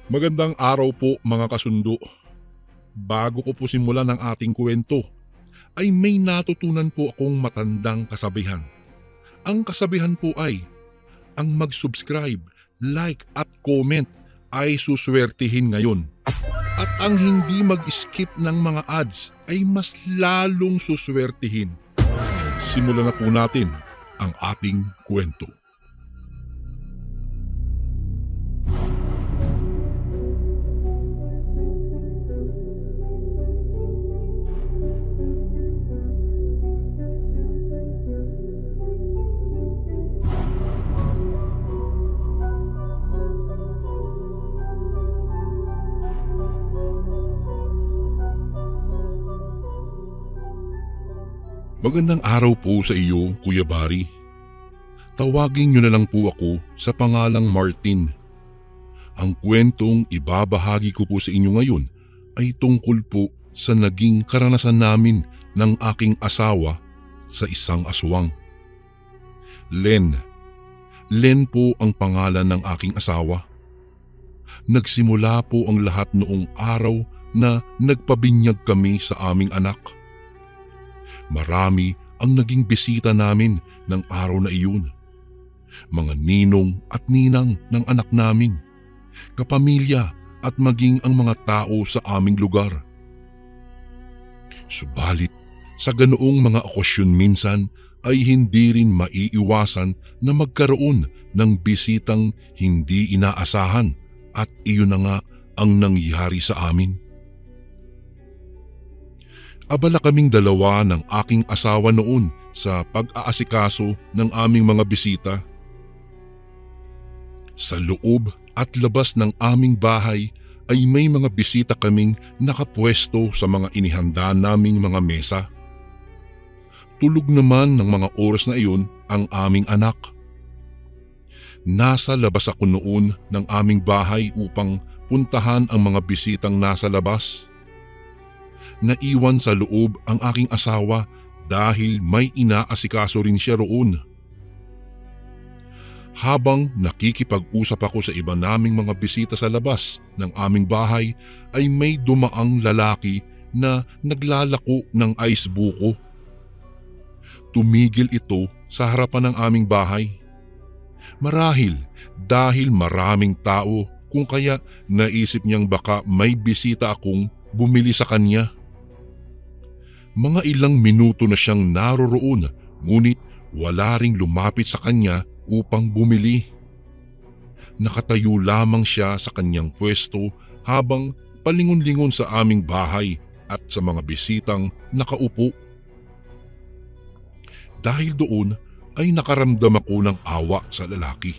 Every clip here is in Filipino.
Magandang araw po mga kasundo. Bago ko po simulan ang ating kwento, ay may natutunan po akong matandang kasabihan. Ang kasabihan po ay, ang mag-subscribe, like at comment ay suswertihin ngayon. At ang hindi mag-skip ng mga ads ay mas lalong suswertihin. Simulan na po natin ang ating kwento. Magandang araw po sa iyo, Kuya Barry. Tawagin niyo na lang po ako sa pangalang Martin. Ang kwentong ibabahagi ko po sa inyo ngayon ay tungkol po sa naging karanasan namin ng aking asawa sa isang aswang. Len. Len po ang pangalan ng aking asawa. Nagsimula po ang lahat noong araw na nagpabinyag kami sa aming anak. Marami ang naging bisita namin ng araw na iyon. Mga ninong at ninang ng anak namin, kapamilya at maging ang mga tao sa aming lugar. Subalit sa ganoong mga okasyon minsan ay hindi rin maiiwasan na magkaroon ng bisitang hindi inaasahan at iyon na nga ang nangyari sa amin. Abala kaming dalawa ng aking asawa noon sa pag-aasikaso ng aming mga bisita. Sa loob at labas ng aming bahay ay may mga bisita kaming nakapwesto sa mga inihanda naming mga mesa. Tulog naman ng mga oras na iyon ang aming anak. Nasa labas ako noon ng aming bahay upang puntahan ang mga bisitang nasa labas. Naiwan sa loob ang aking asawa dahil may inaasikaso rin siya roon. Habang nakikipag-usap ako sa iba naming mga bisita sa labas ng aming bahay ay may dumaang lalaki na naglalako ng ice buko. Tumigil ito sa harapan ng aming bahay. Marahil dahil maraming tao kung kaya naisip niyang baka may bisita akong bumili sa kanya. Mga ilang minuto na siyang naroroon ngunit wala ring lumapit sa kanya upang bumili. Nakatayo lamang siya sa kanyang pwesto habang palingon-lingon sa aming bahay at sa mga bisitang nakaupo. Dahil doon ay nakaramdam ako ng awa sa lalaki.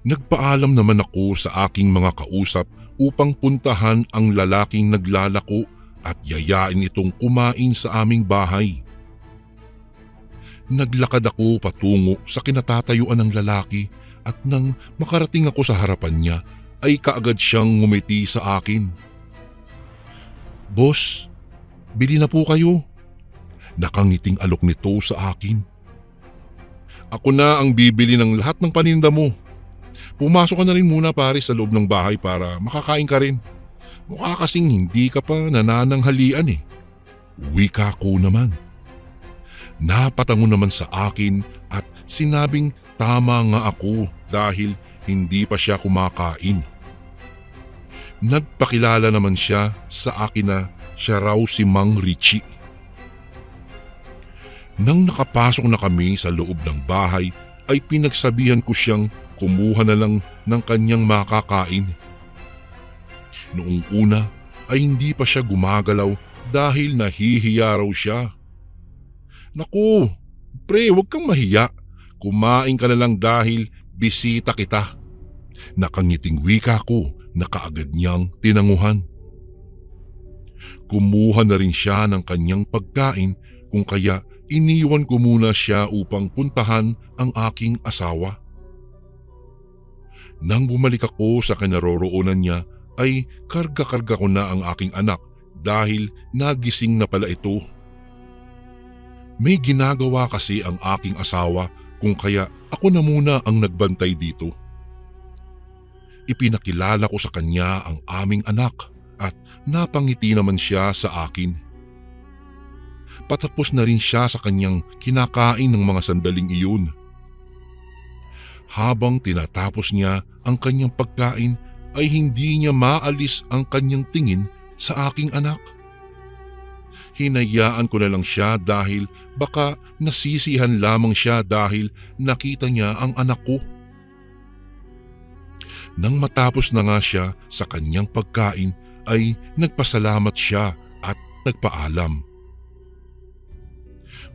Nagpaalam naman ako sa aking mga kausap upang puntahan ang lalaking naglalako at yayain itong kumain sa aming bahay. Naglakad ako patungo sa kinatatayuan ng lalaki at nang makarating ako sa harapan niya ay kaagad siyang ngumiti sa akin. "Boss, bili na po kayo." Nakangiting alok nito sa akin. "Ako na ang bibili ng lahat ng paninda mo. Pumasok ka na rin muna pare sa loob ng bahay para makakain ka rin. Mukha kasing hindi ka pa nanananghalian eh." Wika ko naman. Napatango naman sa akin at sinabing tama nga ako dahil hindi pa siya kumakain. Nagpakilala naman siya sa akin na siya raw si Mang Richie. Nang nakapasok na kami sa loob ng bahay ay pinagsabihan ko siyang kumuha na lang ng kanyang makakain. Noong una ay hindi pa siya gumagalaw dahil nahihiya raw siya. "Naku, pre, huwag kang mahiya. Kumain ka na lang dahil bisita kita." Nakangiting wika ko na kaagad niyang tinanguhan. Kumuha na rin siya ng kanyang pagkain kung kaya iniwan ko muna siya upang puntahan ang aking asawa. Nang bumalik ako sa kinaroroonan niya ay karga-karga ko na ang aking anak dahil nagising na pala ito. May ginagawa kasi ang aking asawa kung kaya ako na muna ang nagbantay dito. ipinakilala ko sa kanya ang aming anak at napangiti naman siya sa akin. Patapos na rin siya sa kanyang kinakain ng mga sandaling iyon. Habang tinatapos niya ang kanyang pagkain ay hindi niya maalis ang kanyang tingin sa aking anak. Hinayaan ko na lang siya dahil baka nasisihan lamang siya dahil nakita niya ang anak ko. Nang matapos na nga siya sa kanyang pagkain ay nagpasalamat siya at nagpaalam.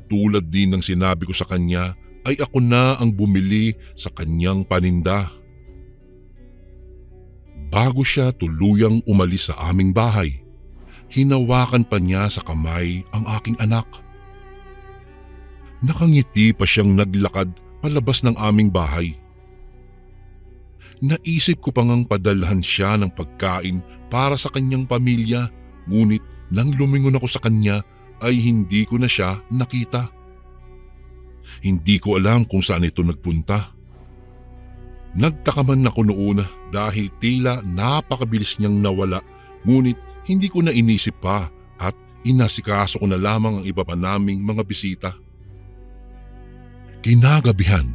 Tulad din ng sinabi ko sa kanya ay ako na ang bumili sa kanyang paninda. Bago siya tuluyang umalis sa aming bahay, hinawakan pa niya sa kamay ang aking anak. Nakangiti pa siyang naglakad palabas ng aming bahay. Naisip ko pa ngang padalhan siya ng pagkain para sa kanyang pamilya, ngunit nang lumingon ako sa kanya ay hindi ko na siya nakita. Hindi ko alam kung saan ito nagpunta. Nagtaka man ako noon dahil tila napakabilis niyang nawala, ngunit hindi ko na inisip pa at inasikaso ko na lamang ang iba pa naming mga bisita. Kinagabihan,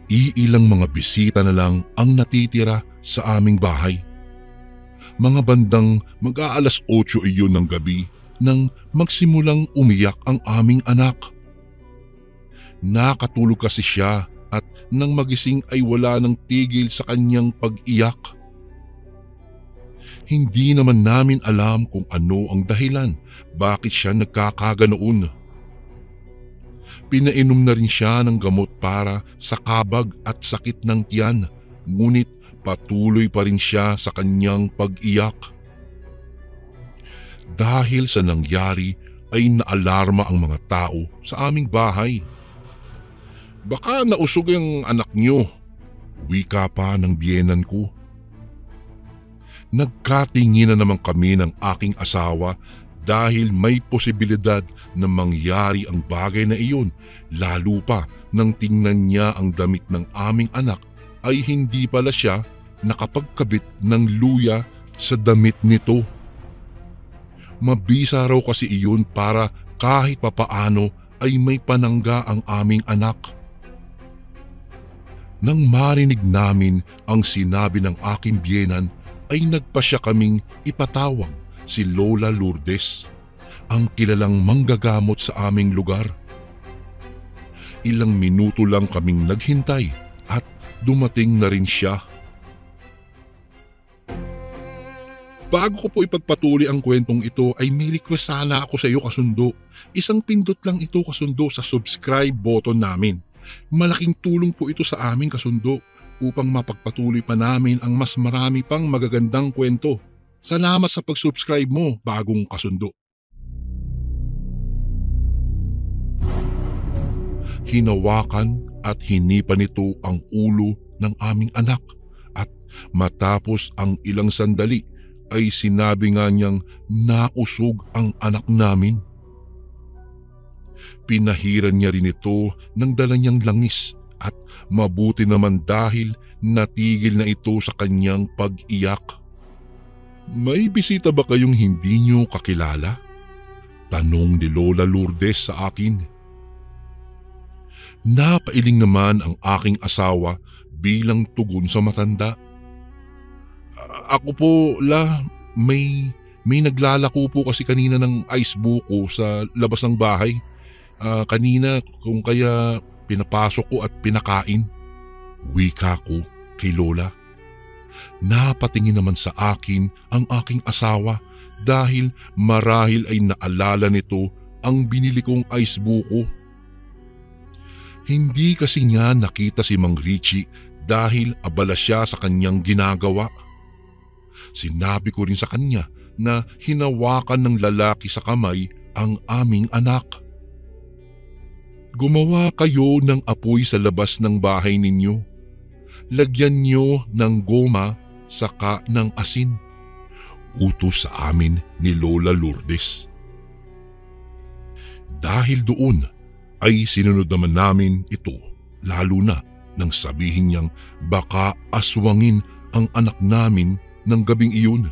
iilang mga bisita na lang ang natitira sa aming bahay. Mga bandang mag-aalas 8 iyon ng gabi nang magsimulang umiyak ang aming anak. Nakatulog kasi siya at nang magising ay wala nang tigil sa kanyang pag-iyak. Hindi naman namin alam kung ano ang dahilan bakit siya nagkakaganoon. Pinainom na rin siya ng gamot para sa kabag at sakit ng tiyan, ngunit patuloy pa rin siya sa kanyang pag-iyak. Dahil sa nangyari ay naalarma ang mga tao sa aming bahay. Baka nausog ang anak niyo, wika pa ng biyenan ko. Nagkatingin na naman kami ng aking asawa dahil may posibilidad na mangyari ang bagay na iyon, lalo pa nang tingnan niya ang damit ng aming anak ay hindi pala siya nakapagkabit ng luya sa damit nito. Mabisa raw kasi iyon para kahit papaano ay may panangga ang aming anak. Nang marinig namin ang sinabi ng aking biyenan ay nagpasya kaming ipatawag si Lola Lourdes, ang kilalang manggagamot sa aming lugar. Ilang minuto lang kaming naghintay at dumating na rin siya. Bago ko po ipagpatuloy ang kwentong ito ay may request sana ako sa iyo kasundo. Isang pindot lang ito kasundo sa subscribe button namin. Malaking tulong po ito sa amin kasundo upang mapagpatuloy pa namin ang mas marami pang magagandang kwento. Salamat sa pag-subscribe mo, bagong kasundo. Hinawakan at hinipan nito ang ulo ng aming anak at matapos ang ilang sandali ay sinabi nga niyang nausog ang anak namin. Pinahiran niya rin ito ng dala niyang langis at mabuti naman dahil natigil na ito sa kanyang pag-iyak. May bisita ba kayong hindi niyo kakilala? Tanong ni Lola Lourdes sa akin. Napailing naman ang aking asawa bilang tugon sa matanda. Ako po, may naglalako po kasi kanina ng ice buko sa labas ng bahay. Kanina kung kaya pinapasok ko at pinakain. Wika ko kay Lola. Napatingin naman sa akin ang aking asawa dahil marahil ay naalala nito ang binili kong ice buko. Hindi kasi niya nakita si Mang Richie dahil abala siya sa kanyang ginagawa. Sinabi ko rin sa kanya na hinawakan ng lalaki sa kamay ang aming anak. Gumawa kayo ng apoy sa labas ng bahay ninyo. Lagyan niyo ng goma saka ng asin. Utos sa amin ni Lola Lourdes. Dahil doon ay sinunod naman namin ito, lalo na nang sabihin niyang baka aswangin ang anak namin ng gabing iyon.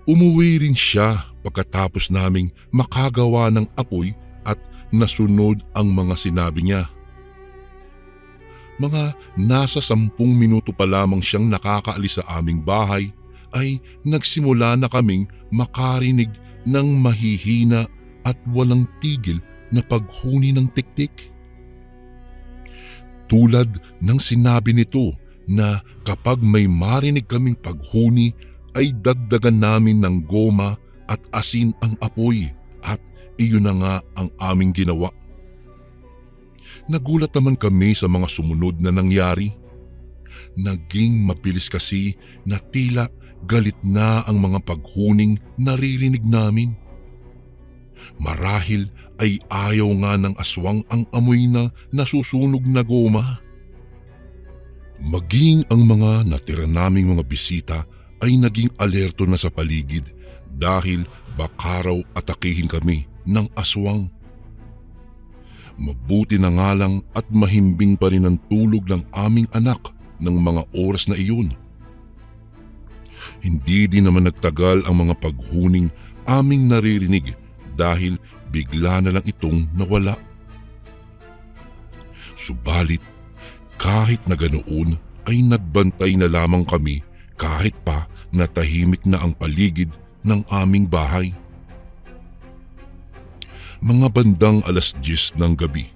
Umuwi rin siya pagkatapos naming makagawa ng apoy at nasunod ang mga sinabi niya. Mga nasa 10 minuto pa lamang siyang nakakaalis sa aming bahay ay nagsimula na kaming makarinig ng mahihina at walang tigil na paghuni ng tiktik. Tulad ng sinabi nito na kapag may marinig kaming paghuni ay dagdagan namin ng goma at asin ang apoy at iyon na nga ang aming ginawa. Nagulat naman kami sa mga sumunod na nangyari. Naging mabilis kasi na tila galit na ang mga paghuning naririnig namin. Marahil ay ayaw nga ng aswang ang amoy na nasusunog na goma. Maging ang mga natira naming mga bisita ay naging alerto na sa paligid dahil baka raw atakihin kami ng aswang. Mabuti na nga lang at mahimbing pa rin ang tulog ng aming anak ng mga oras na iyon. Hindi din naman nagtagal ang mga paghuning aming naririnig dahil bigla na lang itong nawala. Subalit kahit na ganoon ay nagbantay na lamang kami kahit pa na tahimik na ang paligid ng aming bahay. Mga bandang 10:00 ng gabi,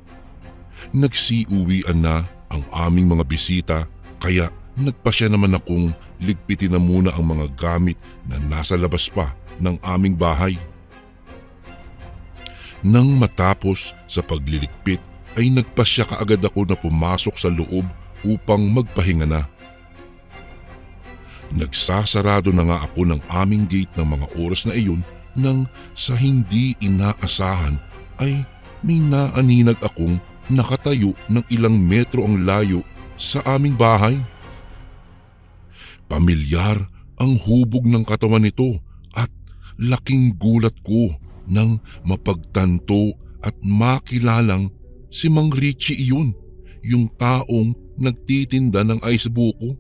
nagsiuwian na ang aming mga bisita kaya nagpasya naman akong ligpitin na muna ang mga gamit na nasa labas pa ng aming bahay. Nang matapos sa pagliligpit ay nagpasya kaagad ako na pumasok sa loob upang magpahinga na. Nagsasarado na nga ako ng aming gate ng mga oras na iyon nang sa hindi inaasahan ay may naaninag akong nakatayo ng ilang metro ang layo sa aming bahay. Pamilyar ang hubog ng katawan nito at laking gulat ko nang mapagtanto at makilalang si Mang Richie iyon, yung taong nagtitinda ng ice buko.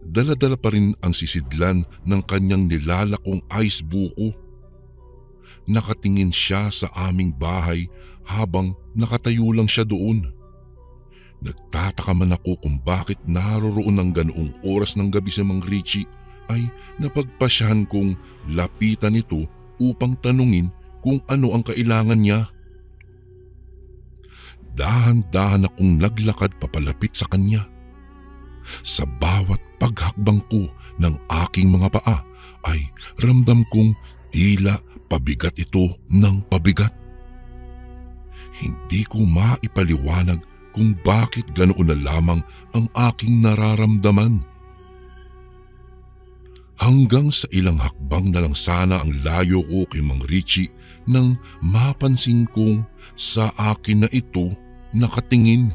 Dala-dala pa rin ang sisidlan ng kanyang nilalakong ice buko. Nakatingin siya sa aming bahay habang nakatayo lang siya doon. Nagtataka man ako kung bakit naroroon ng ganoong oras ng gabi si Mang Richie ay napagpasyahan kong lapitan ito upang tanungin kung ano ang kailangan niya. Dahan-dahan akong naglakad papalapit sa kanya. Sa bawat paghakbang ko ng aking mga paa ay ramdam kong tila pabigat ito ng pabigat. Hindi ko maipaliwanag kung bakit ganoon na lamang ang aking nararamdaman. Hanggang sa ilang hakbang na lang sana ang layo ko kay Mang Richie nang mapansin kong sa akin na ito nakatingin.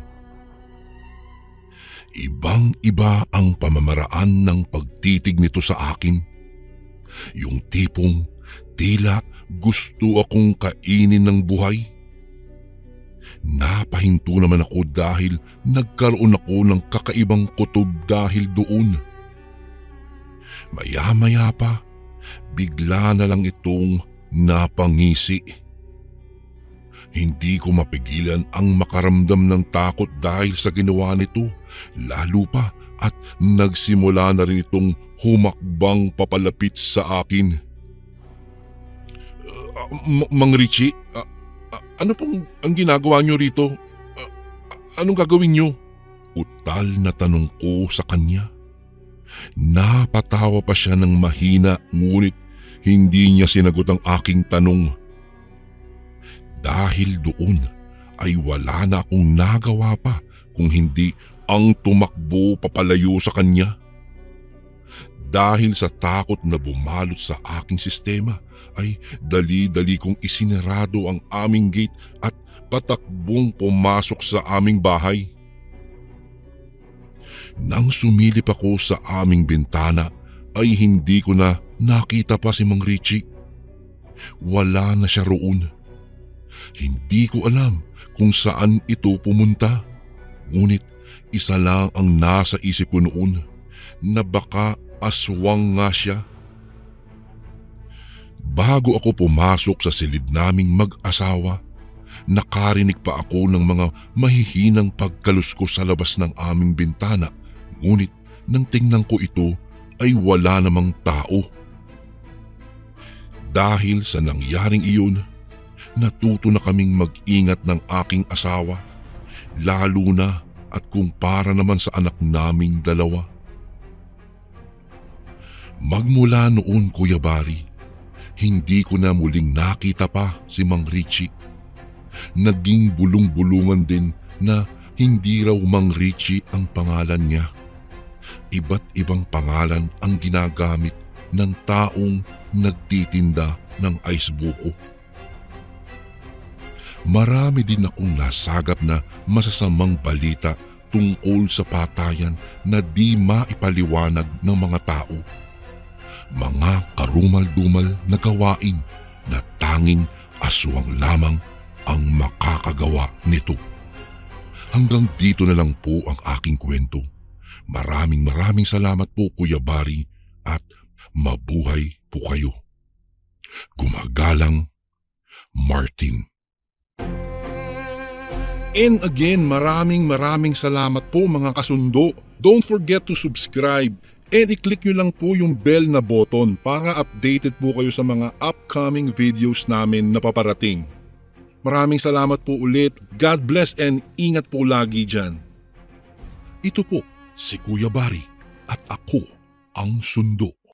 Ibang-iba ang pamamaraan ng pagtitig nito sa akin. Yung tipong tila gusto akong kainin ng buhay. Napahinto naman ako dahil nagkaroon ako ng kakaibang kutob dahil doon. Maya-maya pa, bigla na lang itong napangisi. Hindi ko mapigilan ang makaramdam ng takot dahil sa ginawa nito, lalo pa at nagsimula na rin itong humakbang papalapit sa akin. Mang Richie, ano pong ang ginagawa niyo rito? Anong gagawin niyo? Utal na tanong ko sa kanya. Napatawa pa siya ng mahina ngunit hindi niya sinagot ang aking tanong. Dahil doon ay wala na akong nagawa pa kung hindi ang tumakbo papalayo sa kanya. Dahil sa takot na bumalot sa aking sistema ay dali-dali kong isinarado ang aming gate at patakbong pumasok sa aming bahay. Nang sumilip ako sa aming bintana ay hindi ko na nakita pa si Mang Richie. Wala na siya roon. Hindi ko alam kung saan ito pumunta, ngunit Isa lang ang nasa isip ko noon, na baka aswang nga siya. Bago ako pumasok sa silid naming mag-asawa, nakarinig pa ako ng mga mahihinang pagkaluskos sa labas ng aming bintana, ngunit nang tingnan ko ito ay wala namang tao. Dahil sa nangyaring iyon, natuto na kaming mag-ingat ng aking asawa, lalo na at kumpara naman sa anak naming dalawa. Magmula noon, Kuya Bari, hindi ko na muling nakita pa si Mang Richie. Naging bulong-bulungan din na hindi raw Mang Richie ang pangalan niya. Iba't ibang pangalan ang ginagamit ng taong nagtitinda ng ice buko. Marami din akong nasagap na masasamang balita tungkol sa patayan na di maipaliwanag ng mga tao. Mga karumal-dumal na gawain na tanging aswang lamang ang makakagawa nito. Hanggang dito na lang po ang aking kwento. Maraming salamat po, Kuya Bari, at mabuhay po kayo. Gumagalang, Martin. And again, maraming salamat po mga kasundo. Don't forget to subscribe and i-click nyo lang po yung bell na button para updated po kayo sa mga upcoming videos namin na paparating. Maraming salamat po ulit. God bless and ingat po lagi dyan. Ito po si Kuya Bari at ako ang sundo.